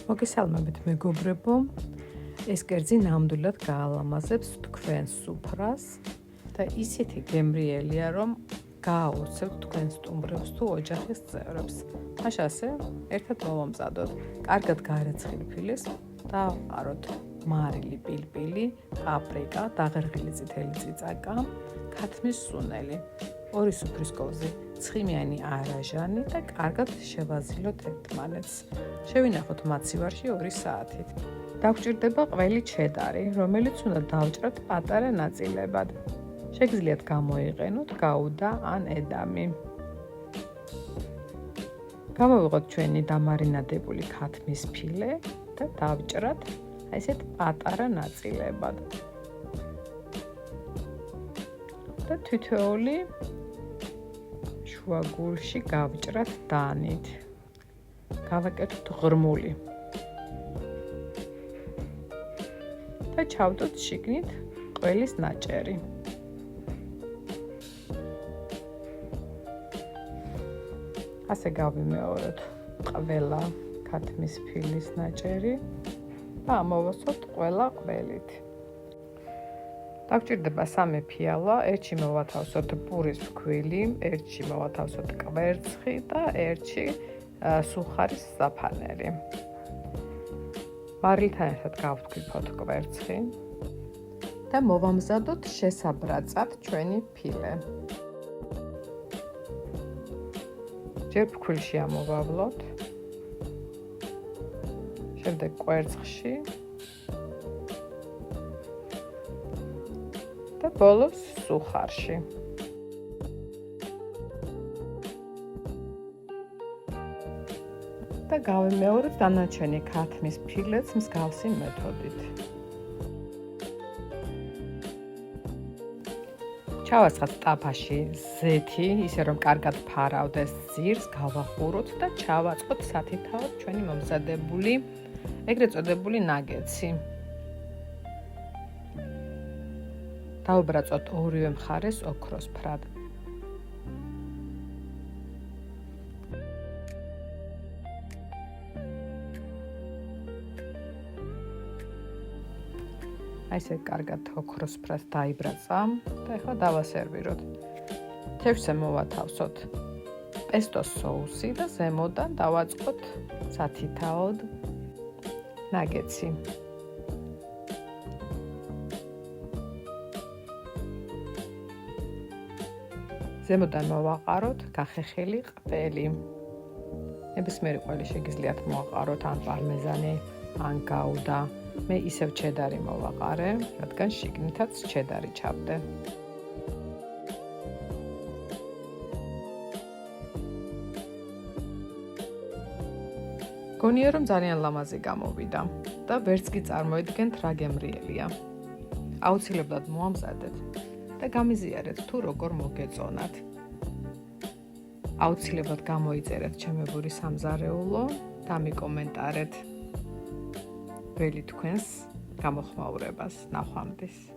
მოგესალმებით მეგობრებო, ეს კერძი ნამდვილად გაალამაზებს თქვენს სუფრას და ისეთი გემრიელია, რომ გააოცებთ თქვენ სტუმრებს თუ ოჯახის წევრებს. მაშასე, ერთად მოვამზადოთ კარგად გარეცხილ ფილეს და ავყაროთ მარილი პილპილი, პაპრიკა, დაღერღილი წითელი წიწაკა, ქათმის სუნელი, 2 სუფრის კოვზი, ცხიმიანი არაჟანი და კარგად შევაზილოთ ერთმანეთს. შევინახოთ მაცივარში 2 საათით. დაგვჭირდება ყველი ჩედარი, რომელიც უნდა დავჭრათ პატარა ნაწილებად. შეგიძლიათ გამოიყენოთ გაუდა ან ედამი. გამოვიღოთ ჩვენი დამარინადებული ქათმის ფილე და დავჭრათ ესეთ პატარა ნაწილებად. და თითოეული შუაგულში გავჭრათ დანით. გავაკეთოთ ღრმული. და ჩავდოთ შიგნით ყველის ნაჭერი. ასე გავიმეოროთ ყველა ქათმის ფილის ნაჭერი და ამოვასოთ ყველა ყველით. დაგვჭირდება 3 ფიალა, ერთში მოვათავსოთ პურის ფქვილი, ერთში მოვათავსოთ კვერცხი და ერთში სუხარის საფანელი. მარილთან ერთად გავთქვიფოთ კვერცხი და მოვამზადოთ შესაბრაწად ჩვენი ფილე. ჯერ ფქვილში ამოვავლოთ, შემდეგ კვერცხში და ბოლოს სუხარში. და გავიმეოროთ დანარჩენი ქათმის ფილეც მსგავსი მეთოდით. ჩავასხათ ტაფაში ზეთი, ისე რომ კარგად ფარავდეს ძირს, გავახუროთ და ჩავაწყოთ სათითაოდ ჩვენი მომზადებული, ეგრეთ წოდებული ნაგეტსი. დავუბრაწოთ ორივე მხარეს ოქროსფრად. ესე კარგად ოქროსფრად დაიბრაცა და ახლა დავასერვიროთ. თევზზე მოვათავსოთ პესტოს соуსი და ზემოდან დავაწყოთ სათითაოდ ნაგეტსი. ზემოდან მოვაყაროთ გახეხილი ყველი. ნებისმიერი ყველი შეგიძლიათ მოაყაროთ ან პარმეზანი, ან გაუდა. მე ისევ ჩედარი მოვაყარე, რადგან შიგნითაც ჩედარი ჩავდე. გონია რომ ძალიან ლამაზი გამოვიდა და ვერც კი წარმოიდგენთ რა გემრიელია. აუცილებლად მოამზადეთ და გამიზიარეთ თუ როგორ მოგეწონათ. აუცილებლად გამოიწერეთ ჩემებური სამზარეულო და მიკომენტარეთ ველი თქვენს გამოხმაურებას. ნახვამდის.